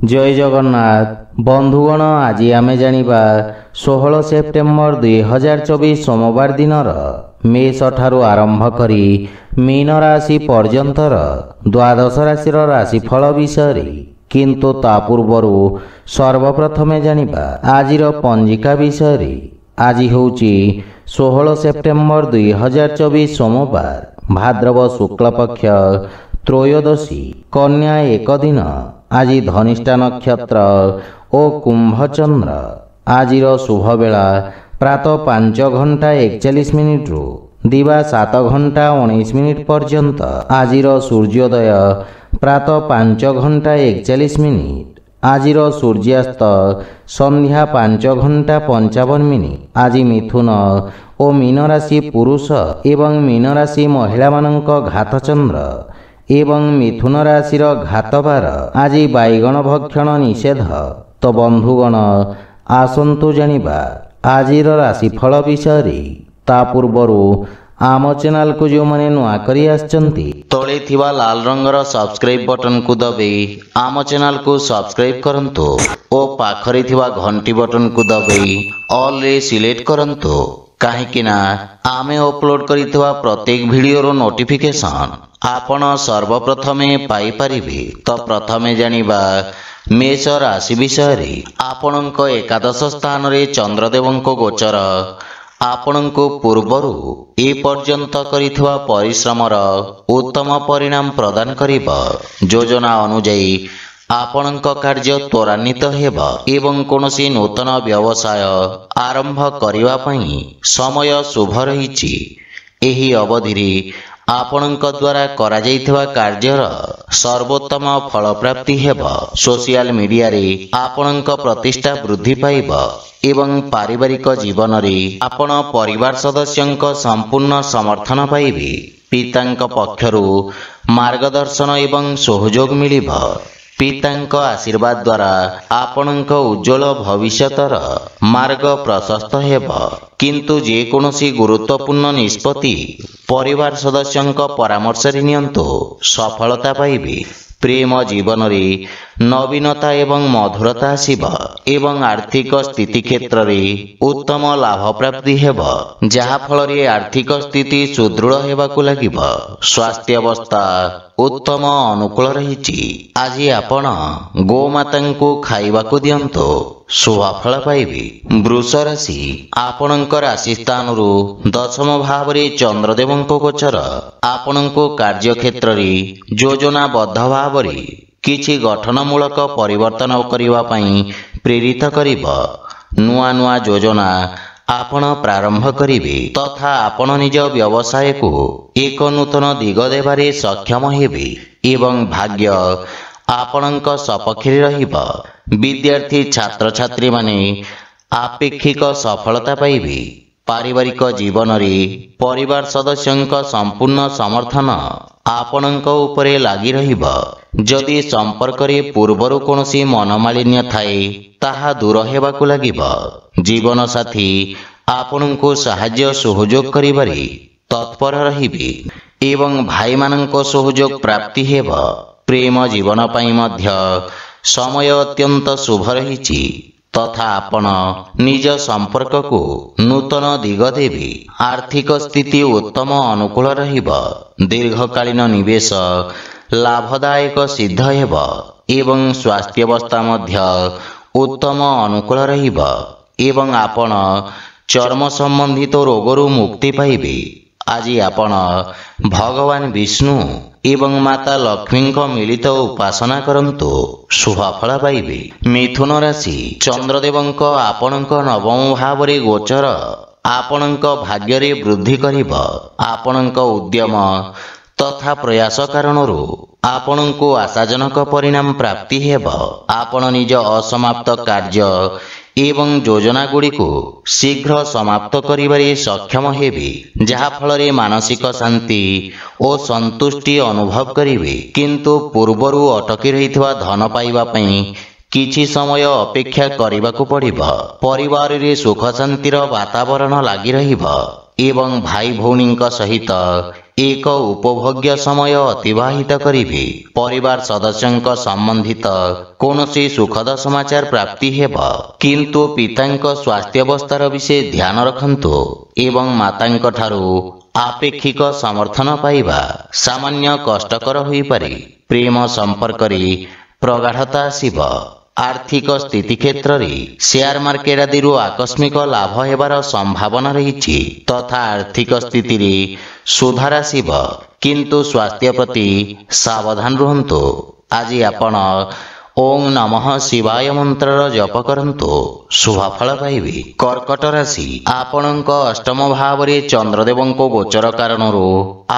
जय जगन्नाथ बंधुगण आज आम जानिबा 16 सेप्टेम्बर 2024 सोमवार दिनर मेष ठारू आरंभ करी मीन राशि पर्यंतर द्वादश राशिर राशिफल विषय किंतु ता पूर्व सर्वप्रथमे जानिबा आजिर पंजिका विषय। आज होउची 16 सेप्टेम्बर 2024 सोमवार भाद्रव शुक्ल पक्ष त्रयोदशी कन्या एक दिन। आज धनिष्ठा नक्षत्र और कुंभचंद्र। आजिर शुभ बेला प्रातः 5 घंटा 41 रु दिवा 7 घंटा 19 मिनिट पर्यंत। आजिर सूर्योदय प्रातः 5 घंटा 41। आजिर सूर्यास्त संध्या 5 घंटा 55 मिनिट। आज मिथुन और मीन राशि पुरुष एवं मीन राशि महिला मानक घातचंद्र एवं मिथुन राशिर घातबार। आज बैगण भक्षण निषेध। तो बंधुगण आसंतु जानिबा आजिर राशिफल विषय। ता पूर्वर आम चैनल को जो माने नुआ करी आछंती तळे थिबा लाल रंगर सब्सक्राइब बटन को दबे आम चैनल को सब्सक्राइब करंतु ओ पाखरे थिबा घंटी बटन को दबे ऑल रे सिलेक्ट करंतु काहेकि ना आमे अपलोड करितवा प्रत्येक वीडियो नोटिफिकेशन आपण सर्वप्रथमे पाई परिबे। तो प्रथमे जानिबा मेष राशि विषय। आपणक एकादश स्थान रे चंद्रदेवंको गोचर आपणको पूर्वरु ए पर्यंत करितवा परिश्रमर उत्तम परिणाम प्रदान करिबा। योजना अनुसार आपणक कार्य त्वरान्वित हेबा एवं कोनोसी नूतन व्यवसाय आरंभ करिवा पई समय शुभ रहिछि। एही अवधि आपणक द्वारा करा जाइथवा कार्यर सर्वोत्तम फल प्राप्ति हेबा। सोशल मीडिया रे आपणक प्रतिष्ठा वृद्धि पाइबा एवं पारिवारिक जीवन रे आपण परिवार सदस्यंक संपूर्ण समर्थन पाइबे। पितांक पक्षरु मार्गदर्शन एवं सहयोग मिलिबा। पितांक आशीर्वाद द्वारा आपणक उज्जवल भविष्यतर मार्ग प्रशस्त हेबा। किंतु जे कोनोसी गुरुत्वपूर्ण निष्पत्ति परिवार सदस्यंक परामर्श रे नियंतु सफलता पाइबे। प्रेम जीवन रे नवीनता एवं मधुरता आसीबा एवं आर्थिक स्थिति क्षेत्र रे उत्तम लाभ प्राप्ति हेबा जहा फल रे आर्थिक स्थिति सुदृढ़ हेबाकु लागिबा। स्वास्थ्य अवस्था उत्तम अनुकूल रहिछि। आज आपण गोमातांको खाइबाकु दियंतो शुभफल पाइबे। वृष राशि आपणक राशि स्थान रु दशम भाव रे चंद्रदेवंको गोचर आपणको कार्य क्षेत्र रे योजनाबद्ध भाव रे किछि गठनमूलक परिवर्तन करिवा पई प्रेरित करिबा। नुआ नुआ योजना आपण प्रारंभ करिवे तथा आपण निज व्यवसाय को एक नूतन दिग देबारे सक्षम हेबे एवं भाग्य आपणक सपक्षरे रहिबा। विद्यार्थी छात्र छात्री माने आपेक्षिक सफलता पाइबे। पारिवारिक जीवन रे परिवार सदस्यंक संपूर्ण समर्थन आपणक उपरे लागि रहिबा। जदि संपर्क रे पूर्वरु कोनोसी मनमालिन्य थाए ताहा दूर हेबाकु लागिबा। जीवन साथी आपणको सहाय्य सहयोग करिबारे तत्पर रहिबे एवं भाई मानक सहयोग प्राप्ति हेबा। प्रेम जीवन पई मध्य समय अत्यंत शुभ रहिछि तथा आपण निज संपर्क को नूतन दिग देबे। आर्थिक स्थिति उत्तम अनुकूल रहिबा। दीर्घकालीन निवेश लाभदायक सिद्ध हेबा एवं स्वास्थ्य अवस्था मध्य उत्तम अनुकूल रहिबा एवं आपण चर्म संबंधित रोगरु मुक्ति पाइबे। आज आपण भगवान विष्णु एवं माता लक्ष्मी को मिलित उपासना करंतु शुभफल पाइबे। मिथुन राशि चंद्रदेवंक आपणक नवम भाव रे गोचर आपणक भाग्य रे वृद्धि करिबा। आपणक उद्यम तथा प्रयास कारणरू आपणको आशाजनक परिणाम प्राप्ति हेबा। आपण निज असमाप्त कार्य एवं योजना गुड़ी को शीघ्र समाप्त करिबारे सक्षम हेबे जहा फल रे मानसिक शांति और संतुष्टि अनुभव करिवे। किंतु पूर्वरु अटकी रहितवा धन पाइबा पई किछि समय अपेक्षा करिबाकु पड़िबा। परिवार रे सुख शांतिर वातावरण लागि रहिबा। ଏବଂ ଭାଇ ଭଉଣୀଙ୍କ ସହିତ ଏକ ଉପଭୋଗ୍ୟ ସମୟ ଅତିବାହିତ କରିବେ। ପରିବାର ସଦସ୍ୟଙ୍କ ସମ୍ବନ୍ଧିତ କୌଣସି ସୁଖଦ ସମାଚାର ପ୍ରାପ୍ତି ହେବ, କିନ୍ତୁ ପିତାଙ୍କ ସ୍ୱାସ୍ଥ୍ୟାବସ୍ଥାର ବିଶେଷ ଧ୍ୟାନ ରଖନ୍ତୁ ଏବଂ ମାତାଙ୍କ ଠାରୁ ଆପେକ୍ଷିକ ସମର୍ଥନ ପାଇବା ସାମାନ୍ୟ କଷ୍ଟକର ହୋଇପାରେ। ପ୍ରେମ ସମ୍ପର୍କରେ ପ୍ରଗାଢ଼ତା ଆସିବ। ଆର୍ଥିକ ସ୍ଥିତି କ୍ଷେତ୍ରରେ ସେୟାର ମାର୍କେଟ ଆଦିରୁ ଆକସ୍ମିକ ଲାଭ ହେବାର ସମ୍ଭାବନା ରହିଛି ତଥା ଆର୍ଥିକ ସ୍ଥିତିରେ ସୁଧାର ଆସିବ, କିନ୍ତୁ ସ୍ୱାସ୍ଥ୍ୟ ପ୍ରତି ସାବଧାନ ରୁହନ୍ତୁ। ଆଜି ଆପଣ ଓಂ ନମଃ ଶିବାୟ ମନ୍ତ୍ରର ଜପ କରନ୍ତୁ, ଶୁଭଫଳ ପାଇବେ। କର୍କଟ ରାଶି, ଆପଣଙ୍କ ଅଷ୍ଟମ ଭାବରେ ଚନ୍ଦ୍ରଦେବଙ୍କ ଗୋଚର କାରଣରୁ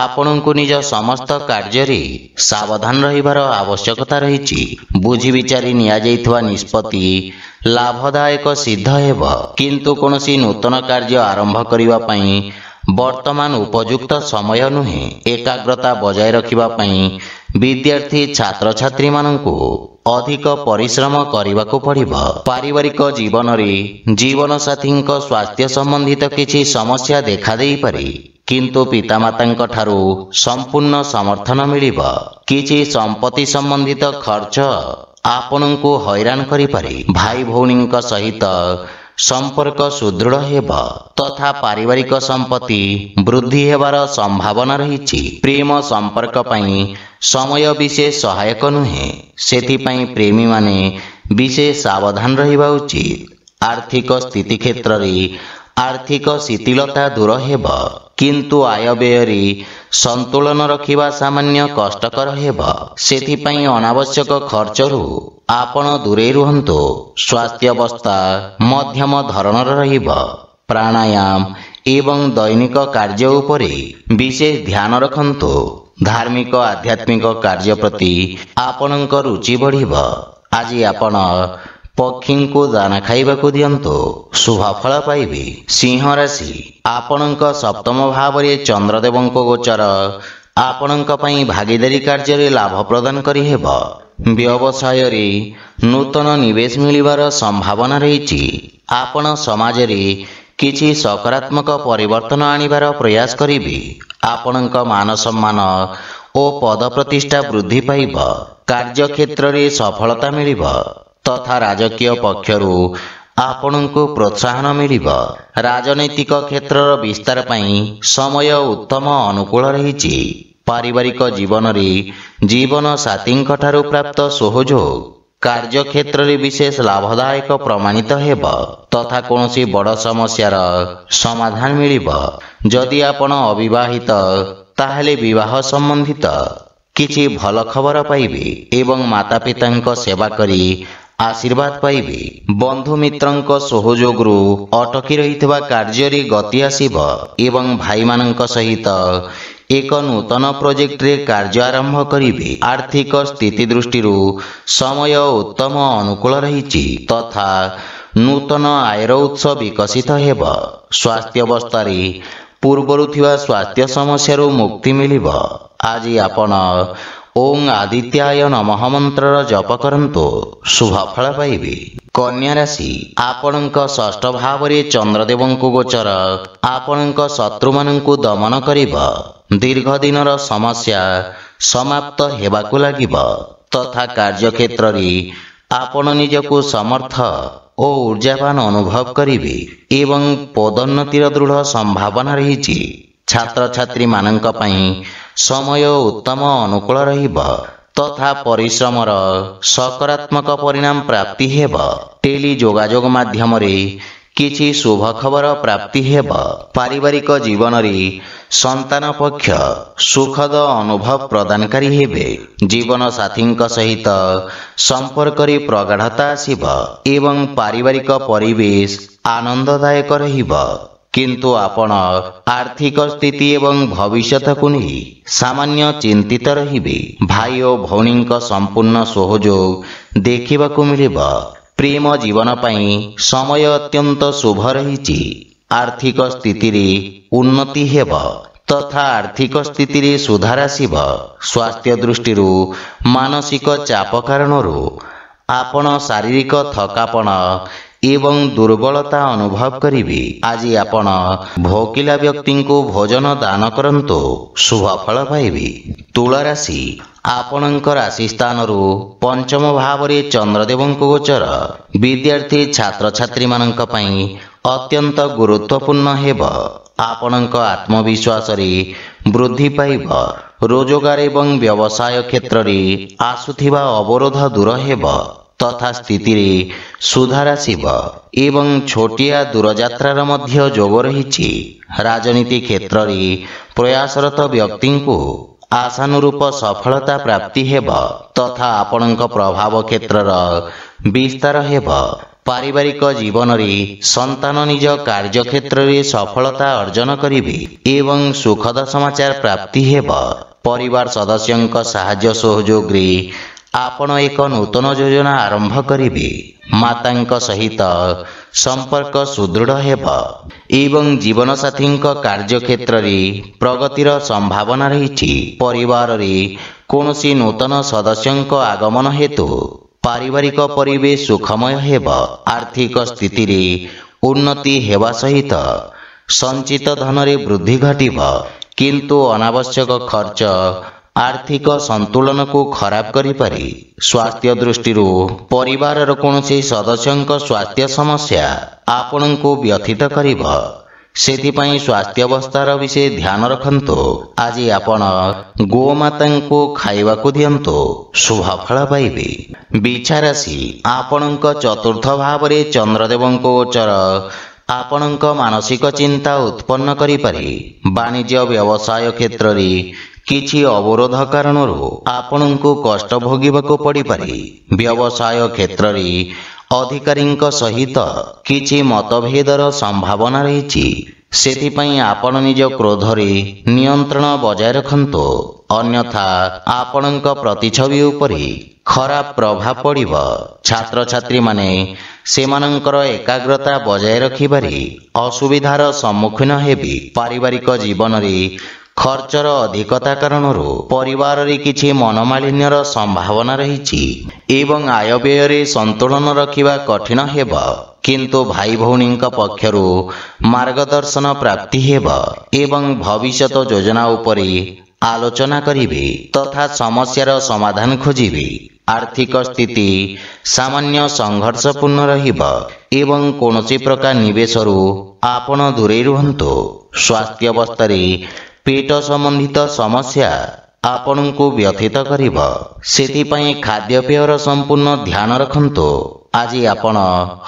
ଆପଣଙ୍କୁ ନିଜ ସମସ୍ତ କାର୍ଯ୍ୟରେ ସାବଧାନ ରହିବାର ଆବଶ୍ୟକତା ରହିଛି। ବୁଝି ବିଚାରି ନିଆଯାଇଥିବା ନିଷ୍ପତ୍ତି ଲାଭଦାୟକ ସିଦ୍ଧ ହେବ, କିନ୍ତୁ କୌଣସି ନୂତନ କାର୍ଯ୍ୟ ଆରମ୍ଭ କରିବା ପାଇଁ ବର୍ତ୍ତମାନ ଉପଯୁକ୍ତ ସମୟ ନୁହେଁ। ଏକାଗ୍ରତା ବଜାୟ ରଖିବା ପାଇଁ ବିଦ୍ୟାର୍ଥୀ ଛାତ୍ରଛାତ୍ରୀମାନଙ୍କୁ ଅଧିକ ପରିଶ୍ରମ କରିବାକୁ ପଡ଼ିବ। ପାରିବାରିକ ଜୀବନରେ ଜୀବନସାଥୀଙ୍କ ସ୍ୱାସ୍ଥ୍ୟ ସମ୍ବନ୍ଧିତ କିଛି ସମସ୍ୟା ଦେଖାଦେଇପାରେ, କିନ୍ତୁ ପିତାମାତାଙ୍କ ଠାରୁ ସମ୍ପୂର୍ଣ୍ଣ ସମର୍ଥନ ମିଳିବ। କିଛି ସମ୍ପତ୍ତି ସମ୍ବନ୍ଧିତ ଖର୍ଚ୍ଚ ଆପଣଙ୍କୁ ହଇରାଣ କରିପାରେ। ଭାଇ ଭଉଣୀଙ୍କ ସହିତ ସମ୍ପର୍କ ସୁଦୃଢ଼ ହେବ ତଥା ପାରିବାରିକ ସମ୍ପତ୍ତି ବୃଦ୍ଧି ହେବାର ସମ୍ଭାବନା ରହିଛି। ପ୍ରେମ ସମ୍ପର୍କ ପାଇଁ ସମୟ ବିଶେଷ ସହାୟକ ନୁହେଁ, ସେଥିପାଇଁ ପ୍ରେମୀମାନେ ବିଶେଷ ସାବଧାନ ରହିବା ଉଚିତ। ଆର୍ଥିକ ସ୍ଥିତି କ୍ଷେତ୍ରରେ ଆର୍ଥିକ ଶିଥିଳତା ଦୂର ହେବ, କିନ୍ତୁ ଆୟବ୍ୟୟରେ ସନ୍ତୁଳନ ରଖିବା ସାମାନ୍ୟ କଷ୍ଟକର ହେବ। ସେଥିପାଇଁ ଅନାବଶ୍ୟକ ଖର୍ଚ୍ଚରୁ ଆପଣ ଦୂରେଇ ରୁହନ୍ତୁ। ସ୍ୱାସ୍ଥ୍ୟାବସ୍ଥା ମଧ୍ୟମ ଧରଣର ରହିବ। ପ୍ରାଣାୟାମ ଏବଂ ଦୈନିକ କାର୍ଯ୍ୟ ଉପରେ ବିଶେଷ ଧ୍ୟାନ ରଖନ୍ତୁ। ଧାର୍ମିକ ଆଧ୍ୟାତ୍ମିକ କାର୍ଯ୍ୟ ପ୍ରତି ଆପଣଙ୍କ ରୁଚି ବଢ଼ିବ। ଆଜି ଆପଣ ପକ୍ଷୀଙ୍କୁ ଦାନା ଖାଇବାକୁ ଦିଅନ୍ତୁ, ଶୁଭଫଳ ପାଇବେ। ସିଂହ ରାଶି, ଆପଣଙ୍କ ସପ୍ତମ ଭାବରେ ଚନ୍ଦ୍ରଦେବଙ୍କ ଗୋଚର ଆପଣଙ୍କ ପାଇଁ ଭାଗିଦାରୀ କାର୍ଯ୍ୟରେ ଲାଭ ପ୍ରଦାନ କରିହେବ। ବ୍ୟବସାୟରେ ନୂତନ ନିବେଶ ମିଳିବାର ସମ୍ଭାବନା ରହିଛି। ଆପଣ ସମାଜରେ କିଛି ସକାରାତ୍ମକ ପରିବର୍ତ୍ତନ ଆଣିବାର ପ୍ରୟାସ କରିବେ। ଆପଣଙ୍କ ମାନ ସମ୍ମାନ ଓ ପଦ ପ୍ରତିଷ୍ଠା ବୃଦ୍ଧି ପାଇବ। କାର୍ଯ୍ୟକ୍ଷେତ୍ରରେ ସଫଳତା ମିଳିବ ତଥା ରାଜକୀୟ ପକ୍ଷରୁ ଆପଣଙ୍କୁ ପ୍ରୋତ୍ସାହନ ମିଳିବ। ରାଜନୈତିକ କ୍ଷେତ୍ରର ବିସ୍ତାର ପାଇଁ ସମୟ ଉତ୍ତମ ଅନୁକୂଳ ରହିଛି। ପାରିବାରିକ ଜୀବନରେ ଜୀବନ ସାଥୀଙ୍କ ଠାରୁ ପ୍ରାପ୍ତ ସହଯୋଗ କାର୍ଯ୍ୟକ୍ଷେତ୍ରରେ ବିଶେଷ ଲାଭଦାୟକ ପ୍ରମାଣିତ ହେବ ତଥା କୌଣସି ବଡ଼ ସମସ୍ୟାର ସମାଧାନ ମିଳିବ। ଯଦି ଆପଣ ଅବିବାହିତ, ତାହେଲେ ବିବାହ ସମ୍ବନ୍ଧିତ କିଛି ଭଲ ଖବର ପାଇବେ ଏବଂ ମାତା ପିତାଙ୍କ ସେବା କରି ଆଶୀର୍ବାଦ ପାଇବେ। ବନ୍ଧୁ ମିତ୍ରଙ୍କ ସହଯୋଗରୁ ଅଟକି ରହିଥିବା କାର୍ଯ୍ୟରେ ଗତି ଆସିବ ଏବଂ ଭାଇମାନଙ୍କ ସହିତ ଏକ ନୂତନ ପ୍ରୋଜେକ୍ଟରେ କାର୍ଯ୍ୟ ଆରମ୍ଭ କରିବେ। ଆର୍ଥିକ ସ୍ଥିତି ଦୃଷ୍ଟିରୁ ସମୟ ଉତ୍ତମ ଅନୁକୂଳ ରହିଛି ତଥା ନୂତନ ଆୟର ଉତ୍ସ ବିକଶିତ ହେବ। ସ୍ୱାସ୍ଥ୍ୟାବସ୍ଥାରେ ପୂର୍ବରୁ ଥିବା ସ୍ୱାସ୍ଥ୍ୟ ସମସ୍ୟାରୁ ମୁକ୍ତି ମିଳିବ। ଆଜି ଆପଣ ଓଂ ଆଦିତ୍ୟାୟ ନମଃ ମନ୍ତ୍ରର ଜପ କରନ୍ତୁ, ଶୁଭଫଳ ପାଇବେ। କନ୍ୟା ରାଶି, ଆପଣଙ୍କ ଷଷ୍ଠ ଭାବରେ ଚନ୍ଦ୍ରଦେବଙ୍କ ଗୋଚର ଆପଣଙ୍କ ଶତ୍ରୁମାନଙ୍କୁ ଦମନ କରିବ। ଦୀର୍ଘ ଦିନର ସମସ୍ୟା ସମାପ୍ତ ହେବାକୁ ଲାଗିବ ତଥା କାର୍ଯ୍ୟକ୍ଷେତ୍ରରେ ଆପଣ ନିଜକୁ ସମର୍ଥ ଓ ଊର୍ଜାବାନ ଅନୁଭବ କରିବେ ଏବଂ ପଦୋନ୍ନତିର ଦୃଢ଼ ସମ୍ଭାବନା ରହିଛି। ଛାତ୍ରଛାତ୍ରୀମାନଙ୍କ ପାଇଁ ସମୟ ଉତ୍ତମ ଅନୁକୂଳ ରହିବ ତଥା ପରିଶ୍ରମର ସକାରାତ୍ମକ ପରିଣାମ ପ୍ରାପ୍ତି ହେବ। ଟେଲି ଯୋଗାଯୋଗ ମାଧ୍ୟମରେ କିଛି ଶୁଭ ଖବର ପ୍ରାପ୍ତି ହେବ। ପାରିବାରିକ ଜୀବନରେ ସନ୍ତାନ ପକ୍ଷ ସୁଖଦ ଅନୁଭବ ପ୍ରଦାନକାରୀ ହେବେ। ଜୀବନସାଥୀଙ୍କ ସହିତ ସମ୍ପର୍କରେ ପ୍ରଗାଢ଼ତା ଆସିବ ଏବଂ ପାରିବାରିକ ପରିବେଶ ଆନନ୍ଦଦାୟକ ରହିବ, କିନ୍ତୁ ଆପଣ ଆର୍ଥିକ ସ୍ଥିତି ଏବଂ ଭବିଷ୍ୟତକୁ ନେଇ ସାମାନ୍ୟ ଚିନ୍ତିତ ରହିବେ। ଭାଇ ଓ ଭଉଣୀଙ୍କ ସମ୍ପୂର୍ଣ୍ଣ ସହଯୋଗ ଦେଖିବାକୁ ମିଳିବ। ପ୍ରେମ ଜୀବନ ପାଇଁ ସମୟ ଅତ୍ୟନ୍ତ ଶୁଭ ରହିଛି। ଆର୍ଥିକ ସ୍ଥିତିରେ ଉନ୍ନତି ହେବ ତଥା ଆର୍ଥିକ ସ୍ଥିତିରେ ସୁଧାର ଆସିବ। ସ୍ୱାସ୍ଥ୍ୟ ଦୃଷ୍ଟିରୁ ମାନସିକ ଚାପ କାରଣରୁ ଆପଣ ଶାରୀରିକ ଥକାପଣ ଏବଂ ଦୁର୍ବଳତା ଅନୁଭବ କରିବେ। ଆଜି ଆପଣ ଭୋକିଲା ବ୍ୟକ୍ତିଙ୍କୁ ଭୋଜନ ଦାନ କରନ୍ତୁ, ଶୁଭ ଫଳ ପାଇବେ। ତୁଳା ରାଶି, ଆପଣଙ୍କ ରାଶି ସ୍ଥାନରୁ ପଞ୍ଚମ ଭାବରେ ଚନ୍ଦ୍ରଦେବଙ୍କ ଗୋଚର ବିଦ୍ୟାର୍ଥୀ ଛାତ୍ରଛାତ୍ରୀମାନଙ୍କ ପାଇଁ ଅତ୍ୟନ୍ତ ଗୁରୁତ୍ୱପୂର୍ଣ୍ଣ ହେବ। ଆପଣଙ୍କ ଆତ୍ମବିଶ୍ୱାସରେ ବୃଦ୍ଧି ପାଇବ। ରୋଜଗାର ଏବଂ ବ୍ୟବସାୟ କ୍ଷେତ୍ରରେ ଆସୁଥିବା ଅବରୋଧ ଦୂର ହେବ ତଥା ସ୍ଥିତିରେ ସୁଧାର ଆସିବ ଏବଂ ଛୋଟିଆ ଦୂରଯାତ୍ରାର ମଧ୍ୟ ଯୋଗ ରହିଛି। ରାଜନୀତି କ୍ଷେତ୍ରରେ ପ୍ରୟାସରତ ବ୍ୟକ୍ତିଙ୍କୁ ଆଶାନୁରୂପ ସଫଳତା ପ୍ରାପ୍ତି ହେବ ତଥା ଆପଣଙ୍କ ପ୍ରଭାବ କ୍ଷେତ୍ରର ବିସ୍ତାର ହେବ। ପାରିବାରିକ ଜୀବନରେ ସନ୍ତାନ ନିଜ କାର୍ଯ୍ୟକ୍ଷେତ୍ରରେ ସଫଳତା ଅର୍ଜନ କରିବେ ଏବଂ ସୁଖଦ ସମାଚାର ପ୍ରାପ୍ତି ହେବ। ପରିବାର ସଦସ୍ୟଙ୍କ ସାହାଯ୍ୟ ସହଯୋଗରେ ଆପଣ ଏକ ନୂତନ ଯୋଜନା ଆରମ୍ଭ କରିବେ। ମାତାଙ୍କ ସହିତ ସମ୍ପର୍କ ସୁଦୃଢ଼ ହେବ ଏବଂ ଜୀବନସାଥୀଙ୍କ କାର୍ଯ୍ୟକ୍ଷେତ୍ରରେ ପ୍ରଗତିର ସମ୍ଭାବନା ରହିଛି। ପରିବାରରେ କୌଣସି ନୂତନ ସଦସ୍ୟଙ୍କ ଆଗମନ ହେତୁ ପାରିବାରିକ ପରିବେଶ ସୁଖମୟ ହେବ। ଆର୍ଥିକ ସ୍ଥିତିରେ ଉନ୍ନତି ହେବା ସହିତ ସଞ୍ଚିତ ଧନରେ ବୃଦ୍ଧି ଘଟିବ, କିନ୍ତୁ ଅନାବଶ୍ୟକ ଖର୍ଚ୍ଚ ଆର୍ଥିକ ସନ୍ତୁଳନକୁ ଖରାପ କରିପାରେ। ସ୍ୱାସ୍ଥ୍ୟ ଦୃଷ୍ଟିରୁ ପରିବାରର କୌଣସି ସଦସ୍ୟଙ୍କ ସ୍ୱାସ୍ଥ୍ୟ ସମସ୍ୟା ଆପଣଙ୍କୁ ବ୍ୟଥିତ କରିବ, ସେଥିପାଇଁ ସ୍ୱାସ୍ଥ୍ୟାବସ୍ଥାର ବିଷୟ ଧ୍ୟାନ ରଖନ୍ତୁ। ଆଜି ଆପଣ ଗୋମାତାଙ୍କୁ ଖାଇବାକୁ ଦିଅନ୍ତୁ, ଶୁଭ ଫଳ ପାଇବେ। ବିଛା ରାଶି, ଆପଣଙ୍କ ଚତୁର୍ଥ ଭାବରେ ଚନ୍ଦ୍ରଦେବଙ୍କ ଗୋଚର ଆପଣଙ୍କ ମାନସିକ ଚିନ୍ତା ଉତ୍ପନ୍ନ କରିପାରେ। ବାଣିଜ୍ୟ ବ୍ୟବସାୟ କ୍ଷେତ୍ରରେ କିଛି ଅବରୋଧ କାରଣରୁ ଆପଣଙ୍କୁ କଷ୍ଟ ଭୋଗିବାକୁ ପଡ଼ିପାରେ। ବ୍ୟବସାୟ କ୍ଷେତ୍ରରେ ଅଧିକାରୀଙ୍କ ସହିତ କିଛି ମତଭେଦର ସମ୍ଭାବନା ରହିଛି, ସେଥିପାଇଁ ଆପଣ ନିଜ କ୍ରୋଧରେ ନିୟନ୍ତ୍ରଣ ବଜାୟ ରଖନ୍ତୁ, ଅନ୍ୟଥା ଆପଣଙ୍କ ପ୍ରତିଛବି ଉପରେ ଖରାପ ପ୍ରଭାବ ପଡ଼ିବ। ଛାତ୍ରଛାତ୍ରୀମାନେ ସେମାନଙ୍କର ଏକାଗ୍ରତା ବଜାୟ ରଖିବାରେ ଅସୁବିଧାର ସମ୍ମୁଖୀନ ହେବେ। ପାରିବାରିକ ଜୀବନରେ ଖର୍ଚ୍ଚର ଅଧିକତା କାରଣରୁ ପରିବାରରେ କିଛି ମନୋମାଳିନ୍ୟର ସମ୍ଭାବନା ରହିଛି ଏବଂ ଆୟବ୍ୟୟରେ ସନ୍ତୁଳନ ରଖିବା କଠିନ ହେବ, କିନ୍ତୁ ଭାଇ ଭଉଣୀଙ୍କ ପକ୍ଷରୁ ମାର୍ଗଦର୍ଶନ ପ୍ରାପ୍ତି ହେବ ଏବଂ ଭବିଷ୍ୟତ ଯୋଜନା ଉପରେ ଆଲୋଚନା କରିବେ ତଥା ସମସ୍ୟାର ସମାଧାନ ଖୋଜିବେ। ଆର୍ଥିକ ସ୍ଥିତି ସାମାନ୍ୟ ସଂଘର୍ଷପୂର୍ଣ୍ଣ ରହିବ ଏବଂ କୌଣସି ପ୍ରକାର ନିବେଶରୁ ଆପଣ ଦୂରେଇ ରୁହନ୍ତୁ। ସ୍ୱାସ୍ଥ୍ୟାବସ୍ଥାରେ ପେଟ ସମ୍ବନ୍ଧିତ ସମସ୍ୟା ଆପଣଙ୍କୁ ବ୍ୟଥିତ କରିବ, ସେଥିପାଇଁ ଖାଦ୍ୟପେୟର ସମ୍ପୂର୍ଣ୍ଣ ଧ୍ୟାନ ରଖନ୍ତୁ। ଆଜି ଆପଣ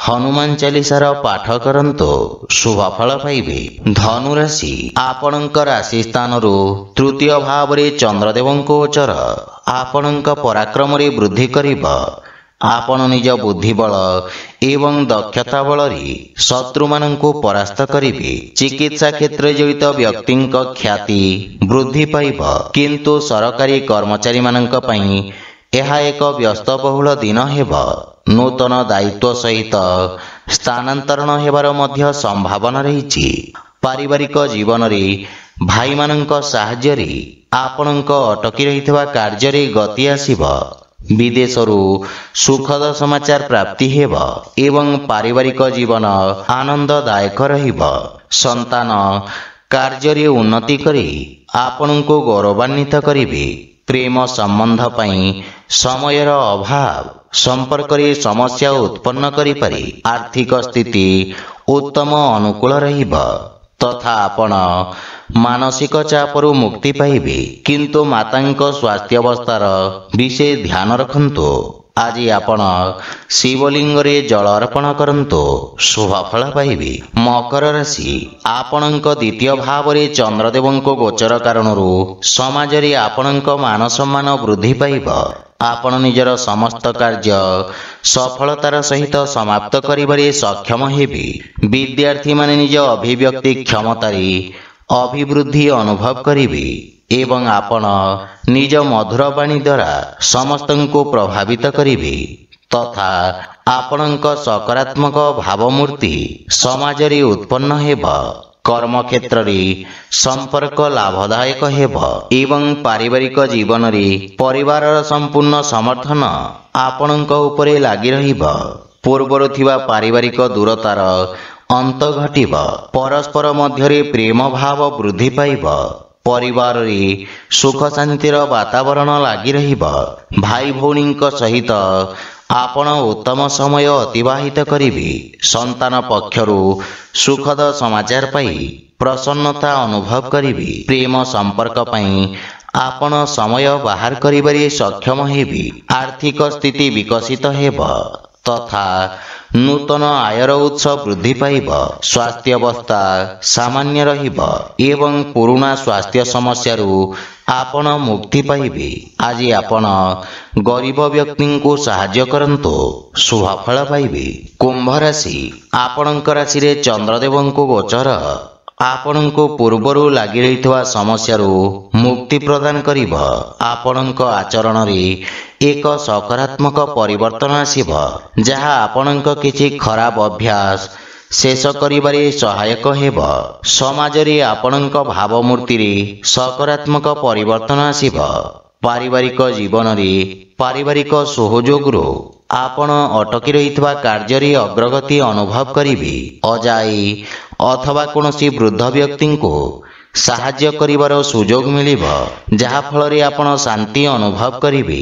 ହନୁମାନ ଚାଳିଶାର ପାଠ କରନ୍ତୁ, ଶୁଭ ଫଳ ପାଇବେ। ଧନୁ ରାଶି, ଆପଣଙ୍କ ରାଶି ସ୍ଥାନରୁ ତୃତୀୟ ଭାବରେ ଚନ୍ଦ୍ରଦେବଙ୍କ ଗୋଚର ଆପଣଙ୍କ ପରାକ୍ରମରେ ବୃଦ୍ଧି କରିବ। ଆପଣ ନିଜ ବୁଦ୍ଧିବଳ ଏବଂ ଦକ୍ଷତା ବଳରେ ଶତ୍ରୁମାନଙ୍କୁ ପରାସ୍ତ କରିବେ। ଚିକିତ୍ସା କ୍ଷେତ୍ରରେ ଜଡ଼ିତ ବ୍ୟକ୍ତିଙ୍କ ଖ୍ୟାତି ବୃଦ୍ଧି ପାଇବ, କିନ୍ତୁ ସରକାରୀ କର୍ମଚାରୀମାନଙ୍କ ପାଇଁ ଏହା ଏକ ବ୍ୟସ୍ତବହୁଳ ଦିନ ହେବ। ନୂତନ ଦାୟିତ୍ୱ ସହିତ ସ୍ଥାନାନ୍ତରଣ ହେବାର ମଧ୍ୟ ସମ୍ଭାବନା ରହିଛି। ପାରିବାରିକ ଜୀବନରେ ଭାଇମାନଙ୍କ ସାହାଯ୍ୟରେ ଆପଣଙ୍କ ଅଟକି ରହିଥିବା କାର୍ଯ୍ୟରେ ଗତି ଆସିବ। ବିଦେଶରୁ ସୁଖଦ ସମାଚାର ପ୍ରାପ୍ତି ହେବ ଏବଂ ପାରିବାରିକ ଜୀବନ ଆନନ୍ଦଦାୟକ ରହିବ। ସନ୍ତାନ କାର୍ଯ୍ୟରେ ଉନ୍ନତି କରି ଆପଣଙ୍କୁ ଗୌରବାନ୍ୱିତ କରିବେ। ପ୍ରେମ ସମ୍ବନ୍ଧ ପାଇଁ ସମୟର ଅଭାବ ସମ୍ପର୍କରେ ସମସ୍ୟା ଉତ୍ପନ୍ନ କରିପାରେ। ଆର୍ଥିକ ସ୍ଥିତି ଉତ୍ତମ ଅନୁକୂଳ ରହିବ ତଥା ଆପଣ ମାନସିକ ଚାପରୁ ମୁକ୍ତି ପାଇବେ, କିନ୍ତୁ ମାତାଙ୍କ ସ୍ୱାସ୍ଥ୍ୟାବସ୍ଥାର ବିଷୟ ଧ୍ୟାନ ରଖନ୍ତୁ। ଆଜି ଆପଣ ଶିବଲିଙ୍ଗରେ ଜଳ ଅର୍ପଣ କରନ୍ତୁ, ଶୁଭ ଫଳ ପାଇବେ। ମକର ରାଶି, ଆପଣଙ୍କ ଦ୍ୱିତୀୟ ଭାବରେ ଚନ୍ଦ୍ରଦେବଙ୍କ ଗୋଚର କାରଣରୁ ସମାଜରେ ଆପଣଙ୍କ ମାନ ସମ୍ମାନ ବୃଦ୍ଧି ପାଇବ। ଆପଣ ନିଜର ସମସ୍ତ କାର୍ଯ୍ୟ ସଫଳତାର ସହିତ ସମାପ୍ତ କରିବାରେ ସକ୍ଷମ ହେବେ। ବିଦ୍ୟାର୍ଥୀମାନେ ନିଜ ଅଭିବ୍ୟକ୍ତି କ୍ଷମତାରେ ଅଭିବୃଦ୍ଧି ଅନୁଭବ କରିବେ ଏବଂ ଆପଣ ନିଜ ମଧୁର ବାଣୀ ଦ୍ୱାରା ସମସ୍ତଙ୍କୁ ପ୍ରଭାବିତ କରିବେ ତଥା ଆପଣଙ୍କ ସକାରାତ୍ମକ ଭାବମୂର୍ତ୍ତି ସମାଜରେ ଉତ୍ପନ୍ନ ହେବ। କର୍ମକ୍ଷେତ୍ରରେ ସମ୍ପର୍କ ଲାଭଦାୟକ ହେବ ଏବଂ ପାରିବାରିକ ଜୀବନରେ ପରିବାରର ସମ୍ପୂର୍ଣ୍ଣ ସମର୍ଥନ ଆପଣଙ୍କ ଉପରେ ଲାଗି ରହିବ। ପୂର୍ବରୁ ଥିବା ପାରିବାରିକ ଦୂରତାର ଅନ୍ତ ଘଟିବ। ପରସ୍ପର ମଧ୍ୟରେ ପ୍ରେମ ଭାବ ବୃଦ୍ଧି ପାଇବ। ପରିବାରରେ ସୁଖ ଶାନ୍ତିର ବାତାବରଣ ଲାଗି ରହିବ। ଭାଇ ଭଉଣୀଙ୍କ ସହିତ ଆପଣ ଉତ୍ତମ ସମୟ ଅତିବାହିତ କରିବେ। ସନ୍ତାନ ପକ୍ଷରୁ ସୁଖଦ ସମାଚାର ପାଇ ପ୍ରସନ୍ନତା ଅନୁଭବ କରିବେ। ପ୍ରେମ ସମ୍ପର୍କ ପାଇଁ ଆପଣ ସମୟ ବାହାର କରିବାରେ ସକ୍ଷମ ହେବେ। ଆର୍ଥିକ ସ୍ଥିତି ବିକଶିତ ହେବ ତଥା ନୂତନ ଆୟର ଉତ୍ସ ବୃଦ୍ଧି ପାଇବ। ସ୍ୱାସ୍ଥ୍ୟାବସ୍ଥା ସାମାନ୍ୟ ରହିବ ଏବଂ ପୁରୁଣା ସ୍ୱାସ୍ଥ୍ୟ ସମସ୍ୟାରୁ ଆପଣ ମୁକ୍ତି ପାଇବେ। ଆଜି ଆପଣ ଗରିବ ବ୍ୟକ୍ତିଙ୍କୁ ସାହାଯ୍ୟ କରନ୍ତୁ, ଶୁଭଫଳ ପାଇବେ। କୁମ୍ଭ ରାଶି, ଆପଣଙ୍କ ରାଶିରେ ଚନ୍ଦ୍ରଦେବଙ୍କୁ ଗୋଚର ଆପଣଙ୍କୁ ପୂର୍ବରୁ ଲାଗି ରହିଥିବା ସମସ୍ୟାରୁ ମୁକ୍ତି ପ୍ରଦାନ କରିବ। ଆପଣଙ୍କ ଆଚରଣରେ ଏକ ସକାରାତ୍ମକ ପରିବର୍ତ୍ତନ ଆସିବ, ଯାହା ଆପଣଙ୍କ କିଛି ଖରାପ ଅଭ୍ୟାସ ଶେଷ କରିବାରେ ସହାୟକ ହେବ। ସମାଜରେ ଆପଣଙ୍କ ଭାବମୂର୍ତ୍ତିରେ ସକାରାତ୍ମକ ପରିବର୍ତ୍ତନ ଆସିବ। ପାରିବାରିକ ଜୀବନରେ ପାରିବାରିକ ସହଯୋଗରୁ ଆପଣ ଅଟକି ରହିଥିବା କାର୍ଯ୍ୟରେ ଅଗ୍ରଗତି ଅନୁଭବ କରିବେ। ଅଜାଇ ଅଥବା କୌଣସି ବୃଦ୍ଧ ବ୍ୟକ୍ତିଙ୍କୁ ସାହାଯ୍ୟ କରିବାର ସୁଯୋଗ ମିଳିବ, ଯାହାଫଳରେ ଆପଣ ଶାନ୍ତି ଅନୁଭବ କରିବେ।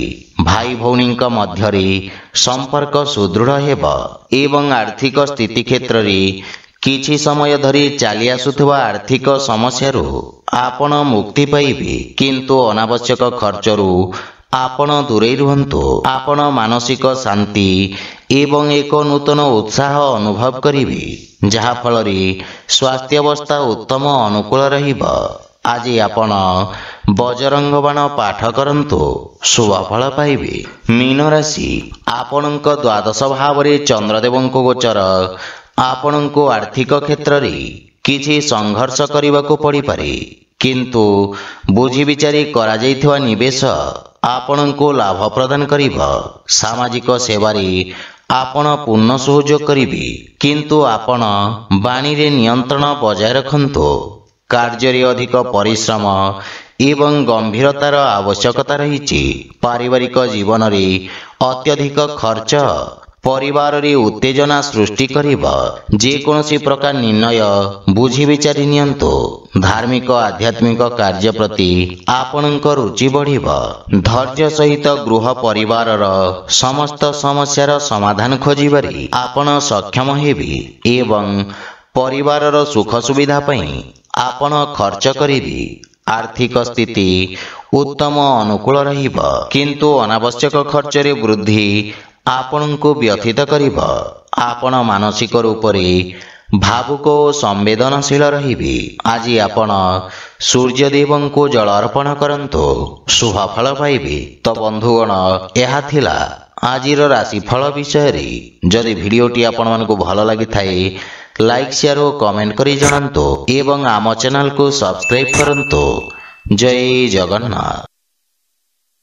ଭାଇ ଭଉଣୀଙ୍କ ମଧ୍ୟରେ ସମ୍ପର୍କ ସୁଦୃଢ଼ ହେବ ଏବଂ ଆର୍ଥିକ ସ୍ଥିତି କ୍ଷେତ୍ରରେ କିଛି ସମୟ ଧରି ଚାଲି ଆସୁଥିବା ଆର୍ଥିକ ସମସ୍ୟାରୁ ଆପଣ ମୁକ୍ତି ପାଇବେ। କିନ୍ତୁ ଅନାବଶ୍ୟକ ଖର୍ଚ୍ଚରୁ ଆପଣ ଦୂରେଇ ରୁହନ୍ତୁ। ଆପଣ ମାନସିକ ଶାନ୍ତି ଏବଂ ଏକ ନୂତନ ଉତ୍ସାହ ଅନୁଭବ କରିବେ, ଯାହାଫଳରେ ସ୍ୱାସ୍ଥ୍ୟାବସ୍ଥା ଉତ୍ତମ ଅନୁକୂଳ ରହିବ। ଆଜି ଆପଣ ବଜରଙ୍ଗ ବାଣ ପାଠ କରନ୍ତୁ, ଶୁଭଫଳ ପାଇବେ। ମୀନ ରାଶି, ଆପଣଙ୍କ ଦ୍ୱାଦଶ ଭାବରେ ଚନ୍ଦ୍ରଦେବଙ୍କ ଗୋଚର ଆପଣଙ୍କୁ ଆର୍ଥିକ କ୍ଷେତ୍ରରେ କିଛି ସଂଘର୍ଷ କରିବାକୁ ପଡ଼ିପାରେ, କିନ୍ତୁ ବୁଝି ବିଚାରି କରାଯାଇଥିବା ନିବେଶ ଆପଣଙ୍କୁ ଲାଭ ପ୍ରଦାନ କରିବ। ସାମାଜିକ ସେବାରେ ଆପଣ ପୂର୍ଣ୍ଣ ସହଯୋଗ କରିବେ, କିନ୍ତୁ ଆପଣ ବାଣୀରେ ନିୟନ୍ତ୍ରଣ ବଜାୟ ରଖନ୍ତୁ। କାର୍ଯ୍ୟରେ ଅଧିକ ପରିଶ୍ରମ ଏବଂ ଗମ୍ଭୀରତାର ଆବଶ୍ୟକତା ରହିଛି। ପାରିବାରିକ ଜୀବନରେ ଅତ୍ୟଧିକ ଖର୍ଚ୍ଚ ପରିବାରରେ ଉତ୍ତେଜନା ସୃଷ୍ଟି କରିବ। ଯେକୌଣସି ପ୍ରକାର ନିର୍ଣ୍ଣୟ ବୁଝି ବିଚାରି ନିଅନ୍ତୁ। ଧାର୍ମିକ ଆଧ୍ୟାତ୍ମିକ କାର୍ଯ୍ୟ ପ୍ରତି ଆପଣଙ୍କ ରୁଚି ବଢ଼ିବ। ଧୈର୍ଯ୍ୟ ସହିତ ଗୃହ ପରିବାରର ସମସ୍ତ ସମସ୍ୟାର ସମାଧାନ ଖୋଜିବାରେ ଆପଣ ସକ୍ଷମ ହେବେ ଏବଂ ପରିବାରର ସୁଖ ସୁବିଧା ପାଇଁ ଆପଣ ଖର୍ଚ୍ଚ କରିବେ। ଆର୍ଥିକ ସ୍ଥିତି ଉତ୍ତମ ଅନୁକୂଳ ରହିବ, କିନ୍ତୁ ଅନାବଶ୍ୟକ ଖର୍ଚ୍ଚରେ ବୃଦ୍ଧି ଆପଣଙ୍କୁ ବ୍ୟଥିତ କରିବ। ଆପଣ ମାନସିକ ରୂପରେ ଭାବୁକ ଓ ସମ୍ବେଦନଶୀଳ ରହିବେ। ଆଜି ଆପଣ ସୂର୍ଯ୍ୟଦେବଙ୍କୁ ଜଳ ଅର୍ପଣ କରନ୍ତୁ, ଶୁଭଫଳ ପାଇବେ। ତ ବନ୍ଧୁଗଣ, ଏହା ଥିଲା ଆଜିର ରାଶିଫଳ ବିଷୟରେ। ଯଦି ଭିଡ଼ିଓଟି ଆପଣମାନଙ୍କୁ ଭଲ ଲାଗିଥାଏ, ଲାଇକ୍ ସେୟାର ଓ କମେଣ୍ଟ କରି ଜଣାନ୍ତୁ ଏବଂ ଆମ ଚ୍ୟାନେଲକୁ ସବସ୍କ୍ରାଇବ୍ କରନ୍ତୁ। ଜୟ ଜଗନ୍ନାଥ।